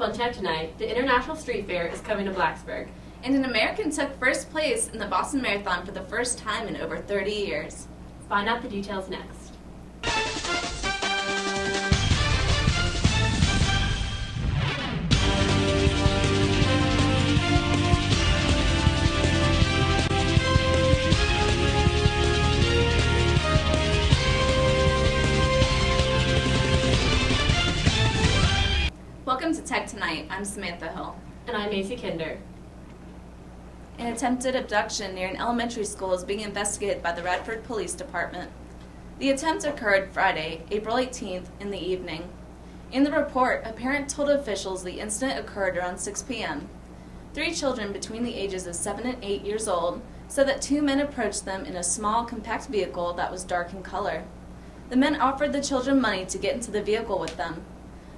on Tech tonight, the International Street Fair is coming to Blacksburg. And an American took first place in the Boston Marathon for the first time in over 30 years. Find out the details next. Welcome to Tech Tonight. I'm Samantha Hill. And I'm Macy Kinder. An attempted abduction near an elementary school is being investigated by the Radford Police Department. The attempt occurred Friday, April 18th, in the evening. In the report, a parent told officials the incident occurred around 6 p.m. 3 children between the ages of 7 and 8 years old said that 2 men approached them in a small, compact vehicle that was dark in color. The men offered the children money to get into the vehicle with them.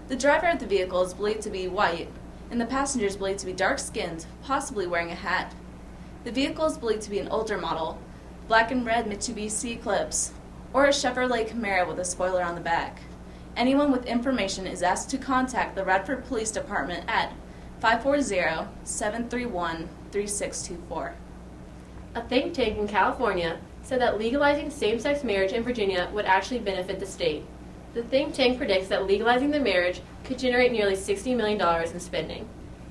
The driver of the vehicle is believed to be white, and the passenger is believed to be dark-skinned, possibly wearing a hat. The vehicle is believed to be an older model, black and red Mitsubishi Eclipse, or a Chevrolet Camaro with a spoiler on the back. Anyone with information is asked to contact the Radford Police Department at 540-731-3624. A think tank in California said that legalizing same-sex marriage in Virginia would actually benefit the state. The think tank predicts that legalizing the marriage could generate nearly $60 million in spending.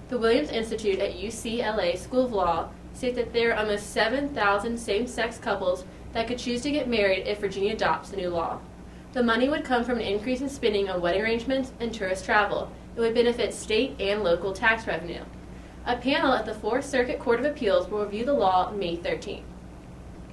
The Williams Institute at UCLA School of Law states that there are almost 7,000 same-sex couples that could choose to get married if Virginia adopts the new law. The money would come from an increase in spending on wedding arrangements and tourist travel. It would benefit state and local tax revenue. A panel at the Fourth Circuit Court of Appeals will review the law May 13th.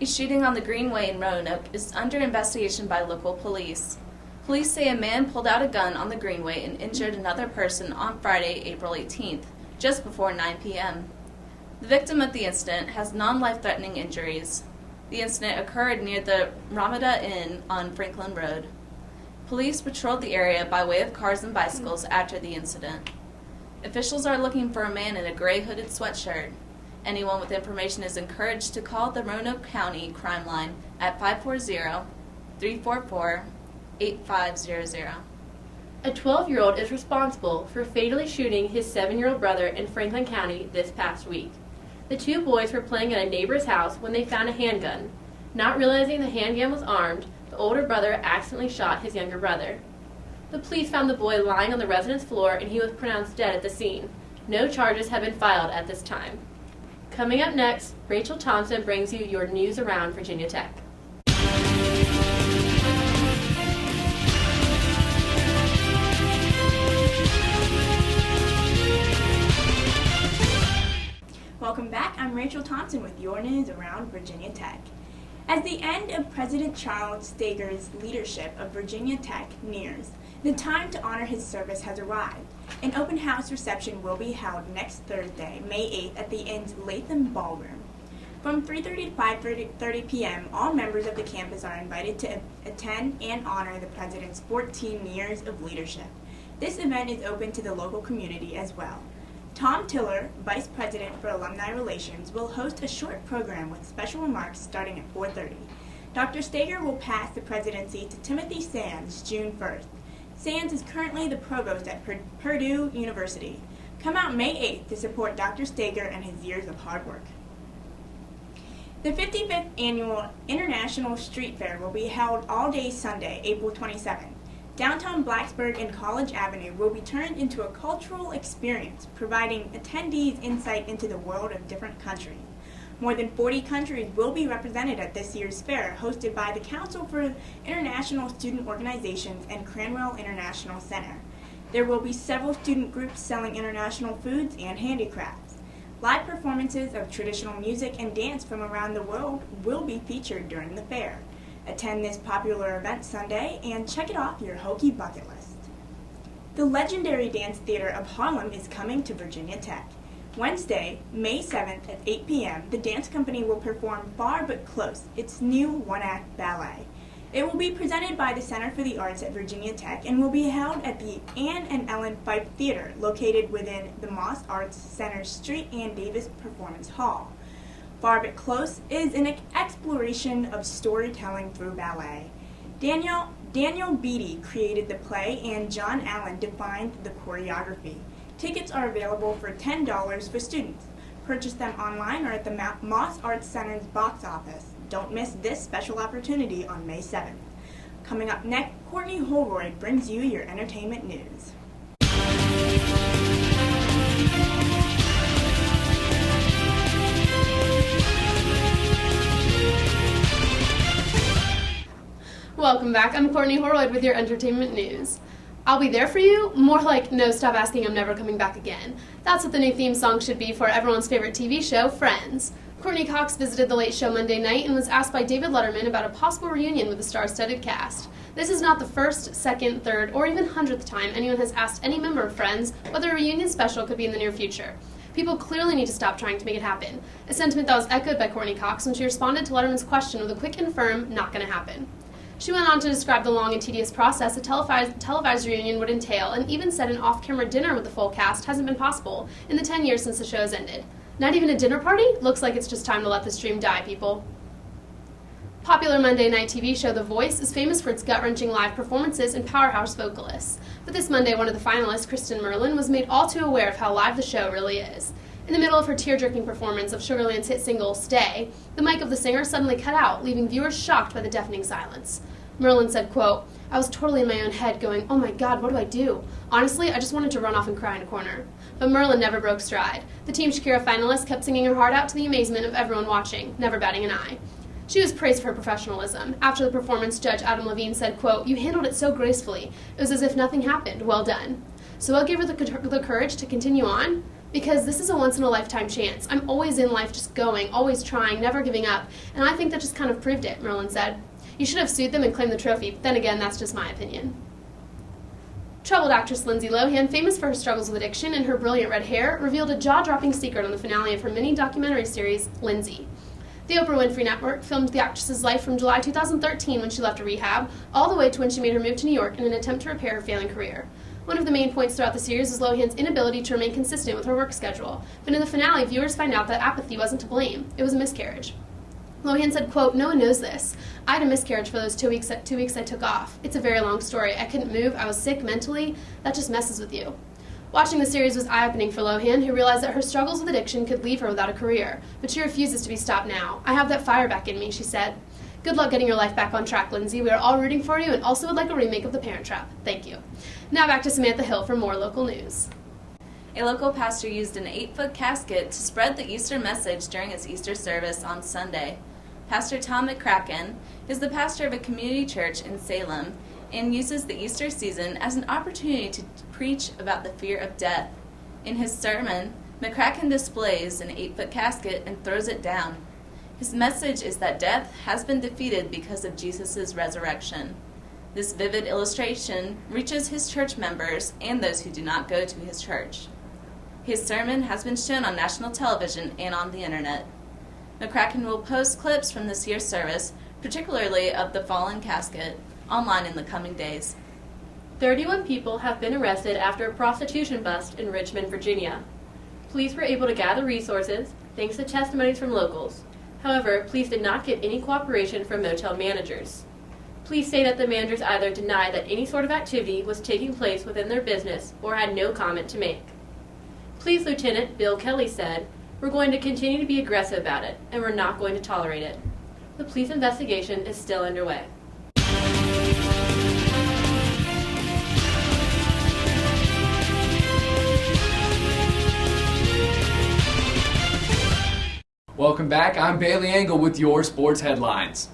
A shooting on the Greenway in Roanoke is under investigation by local police. Police say a man pulled out a gun on the Greenway and injured another person on Friday, April 18th, just before 9 p.m. The victim of the incident has non-life-threatening injuries. The incident occurred near the Ramada Inn on Franklin Road. Police patrolled the area by way of cars and bicycles after the incident. Officials are looking for a man in a gray hooded sweatshirt. Anyone with information is encouraged to call the Roanoke County Crime Line at 540-344-8500. A 12-year-old is responsible for fatally shooting his 7-year-old brother in Franklin County this past week. The 2 boys were playing at a neighbor's house when they found a handgun. Not realizing the handgun was armed, the older brother accidentally shot his younger brother. The police found the boy lying on the residence floor and he was pronounced dead at the scene. No charges have been filed at this time. Coming up next, Rachel Thompson brings you your news around Virginia Tech. Welcome back. I'm Rachel Thompson with your news around Virginia Tech. As the end of President Charles Steger's leadership of Virginia Tech nears, the time to honor his service has arrived. An open house reception will be held next Thursday, May 8th at the Inn's Latham Ballroom. From 3:30 to 5:30 p.m., all members of the campus are invited to attend and honor the president's 14 years of leadership. This event is open to the local community as well. Tom Tiller, Vice President for Alumni Relations, will host a short program with special remarks starting at 4:30. Dr. Steger will pass the presidency to Timothy Sands June 1st. Sands is currently the provost at Purdue University. Come out May 8th to support Dr. Steger and his years of hard work. The 55th Annual International Street Fair will be held all day Sunday, April 27th. Downtown Blacksburg and College Avenue will be turned into a cultural experience, providing attendees insight into the world of different countries. More than 40 countries will be represented at this year's fair, hosted by the Council for International Student Organizations and Cranwell International Center. There will be several student groups selling international foods and handicrafts. Live performances of traditional music and dance from around the world will be featured during the fair. Attend this popular event Sunday and check it off your Hokie bucket list. The legendary Dance Theater of Harlem is coming to Virginia Tech. Wednesday, May 7th at 8 p.m., the dance company will perform Far But Close, its new one-act ballet. It will be presented by the Center for the Arts at Virginia Tech and will be held at the Anne and Ellen Fife Theater, located within the Moss Arts Center's Street Ann Davis Performance Hall. Far But Close is an exploration of storytelling through ballet. Daniel Beatty created the play and John Allen defined the choreography. Tickets are available for $10 for students. Purchase them online or at the Moss Arts Center's box office. Don't miss this special opportunity on May 7th. Coming up next, Courtney Holroyd brings you your entertainment news. Welcome back. I'm Courtney Holroyd with your entertainment news. I'll be there for you? More like, no, stop asking, I'm never coming back again. That's what the new theme song should be for everyone's favorite TV show, Friends. Courtney Cox visited The Late Show Monday night and was asked by David Letterman about a possible reunion with the star-studded cast. This is not the first, second, third, or even 100th time anyone has asked any member of Friends whether a reunion special could be in the near future. People clearly need to stop trying to make it happen, a sentiment that was echoed by Courtney Cox when she responded to Letterman's question with a quick and firm, not gonna happen. She went on to describe the long and tedious process a televised reunion would entail, and even said an off-camera dinner with the full cast hasn't been possible in the 10 years since the show has ended. Not even a dinner party? Looks like it's just time to let this dream die, people. Popular Monday night TV show The Voice is famous for its gut-wrenching live performances and powerhouse vocalists. But this Monday, one of the finalists, Kristen Merlin, was made all too aware of how live the show really is. In the middle of her tear-jerking performance of Sugarland's hit single, Stay, the mic of the singer suddenly cut out, leaving viewers shocked by the deafening silence. Merlin said, quote, "I was totally in my own head going, oh my god, what do I do? Honestly, I just wanted to run off and cry in a corner." But Merlin never broke stride. The Team Shakira finalist kept singing her heart out to the amazement of everyone watching, never batting an eye. She was praised for her professionalism. After the performance, Judge Adam Levine said, quote, "You handled it so gracefully. It was as if nothing happened. Well done." So what gave her the courage to continue on? Because this is a once-in-a-lifetime chance. I'm always in life just going, always trying, never giving up, and I think that just kind of proved it, Merlin said. You should have sued them and claimed the trophy, but then again, that's just my opinion. Troubled actress Lindsay Lohan, famous for her struggles with addiction and her brilliant red hair, revealed a jaw-dropping secret on the finale of her mini-documentary series, Lindsay. The Oprah Winfrey Network filmed the actress's life from July 2013 when she left rehab, all the way to when she made her move to New York in an attempt to repair her failing career. One of the main points throughout the series is Lohan's inability to remain consistent with her work schedule, but in the finale, viewers find out that apathy wasn't to blame. It was a miscarriage. Lohan said, quote, "No one knows this. I had a miscarriage for those 2 weeks I took off. It's a very long story. I couldn't move. I was sick mentally. That just messes with you." Watching the series was eye-opening for Lohan, who realized that her struggles with addiction could leave her without a career, but she refuses to be stopped now. "I have that fire back in me," she said. Good luck getting your life back on track, Lindsay. We are all rooting for you and also would like a remake of The Parent Trap. Thank you. Now back to Samantha Hill for more local news. A local pastor used an 8-foot casket to spread the Easter message during his Easter service on Sunday. Pastor Tom McCracken is the pastor of a community church in Salem and uses the Easter season as an opportunity to preach about the fear of death. In his sermon, McCracken displays an 8-foot casket and throws it down. His message is that death has been defeated because of Jesus' resurrection. This vivid illustration reaches his church members and those who do not go to his church. His sermon has been shown on national television and on the internet. McCracken will post clips from this year's service, particularly of the fallen casket, online in the coming days. 31 people have been arrested after a prostitution bust in Richmond, Virginia. Police were able to gather resources, thanks to testimonies from locals. However, police did not get any cooperation from motel managers. Police say that the managers either denied that any sort of activity was taking place within their business or had no comment to make. Police Lieutenant Bill Kelly said, "We're going to continue to be aggressive about it, and we're not going to tolerate it." The police investigation is still underway. Welcome back. I'm Bailey Engel with your sports headlines.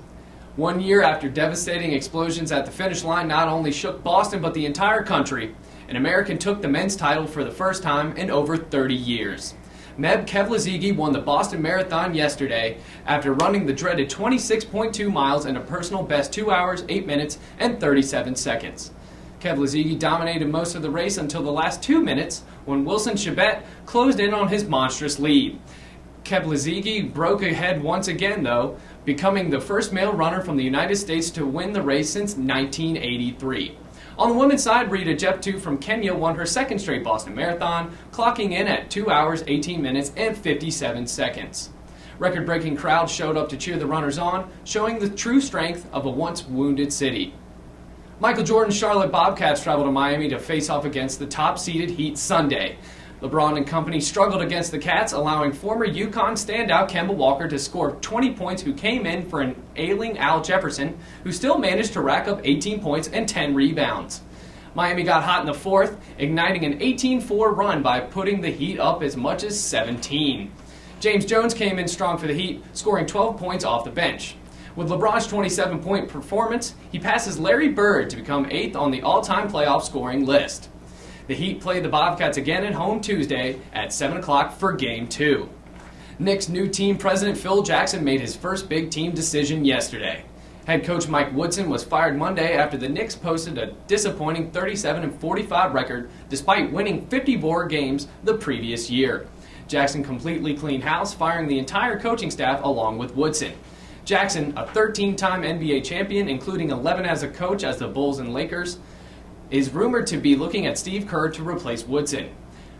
1 year after devastating explosions at the finish line not only shook Boston but the entire country, an American took the men's title for the first time in over 30 years. Meb Keflezighi won the Boston Marathon yesterday after running the dreaded 26.2 miles in a personal best 2 hours, 8 minutes, and 37 seconds. Keflezighi dominated most of the race until the last 2 minutes when Wilson Chebet closed in on his monstrous lead. Keflezighi broke ahead once again, though, becoming the first male runner from the United States to win the race since 1983. On the women's side, Rita Jeptu from Kenya won her second straight Boston Marathon, clocking in at 2 hours, 18 minutes, and 57 seconds. Record-breaking crowds showed up to cheer the runners on, showing the true strength of a once-wounded city. Michael Jordan's Charlotte Bobcats travel to Miami to face off against the top-seeded Heat Sunday. LeBron and company struggled against the Cats, allowing former UConn standout Kemba Walker to score 20 points, who came in for an ailing Al Jefferson, who still managed to rack up 18 points and 10 rebounds. Miami got hot in the fourth, igniting an 18-4 run by putting the Heat up as much as 17. James Jones came in strong for the Heat, scoring 12 points off the bench. With LeBron's 27-point performance, he passes Larry Bird to become 8th on the all-time playoff scoring list. The Heat played the Bobcats again at home Tuesday at 7 o'clock for Game 2. Knicks' new team president Phil Jackson made his first big team decision yesterday. Head coach Mike Woodson was fired Monday after the Knicks posted a disappointing 37-45 record despite winning 54 games the previous year. Jackson completely cleaned house, firing the entire coaching staff along with Woodson. Jackson, a 13-time NBA champion, including 11 as a coach as the Bulls and Lakers, is rumored to be looking at Steve Kerr to replace Woodson.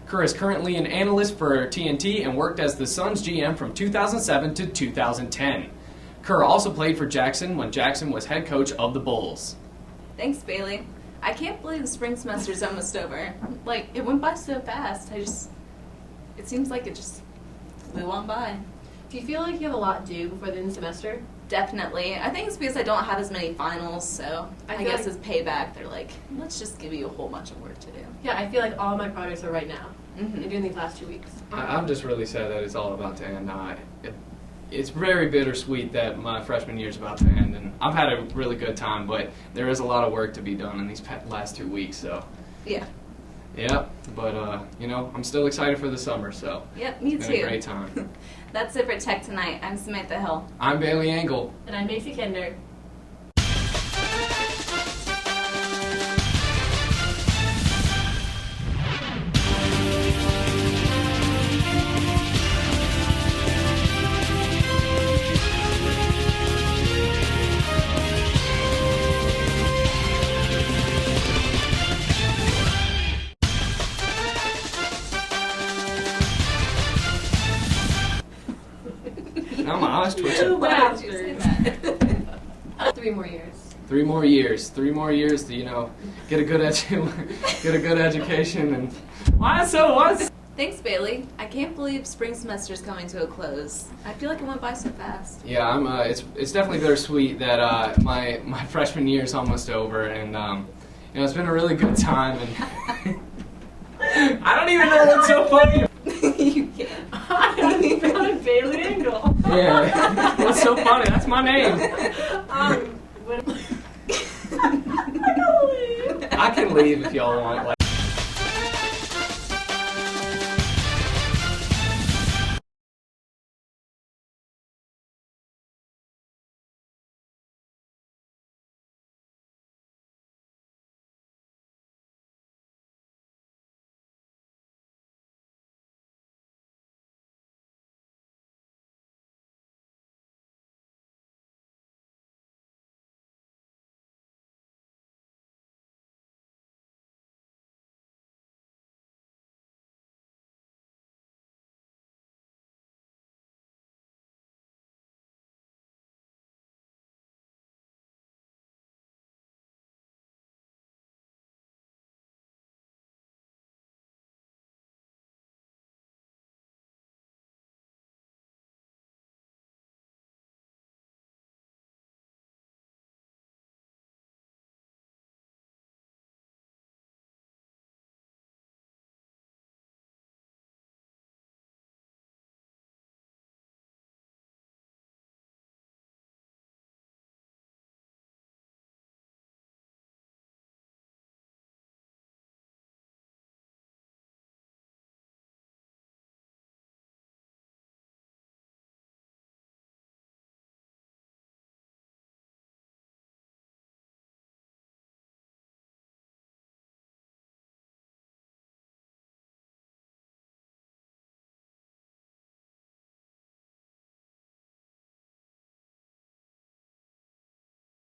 Kerr is currently an analyst for TNT and worked as the Suns GM from 2007 to 2010. Kerr also played for Jackson when Jackson was head coach of the Bulls. Thanks, Bailey. I can't believe the spring semester's almost over. Like, it went by so fast. It seems like it just flew on by. Do you feel like you have a lot due before the end of the semester? Definitely. I think it's because I don't have as many finals, so I guess like, as payback, they're like, let's just give you a whole bunch of work to do. Yeah, I feel like all my projects are right now. Mm-hmm. I'm doing these last 2 weeks. I'm just really sad that it's all about to end. It's very bittersweet that my freshman year is about to end, and I've had a really good time, but there is a lot of work to be done in these last 2 weeks, so. Yeah. Yeah, but, I'm still excited for the summer, so. Yep, me it's too. been a great time. That's it for Tech Tonight. I'm Samantha Hill. I'm Bailey Engel. And I'm Macy Kinder. Now my eyes twitching. Why did you say that? 3 more years. 3 more years. 3 more years to, get a good education and what? Thanks, Bailey. I can't believe spring semester's coming to a close. I feel like it went by so fast. Yeah, it's definitely bittersweet that my freshman year is almost over, and it's been a really good time, and I don't even know what's so funny. You can't. I'm Bailey Engel. Yeah, what's so funny? That's my name. I can leave. I can leave if y'all want.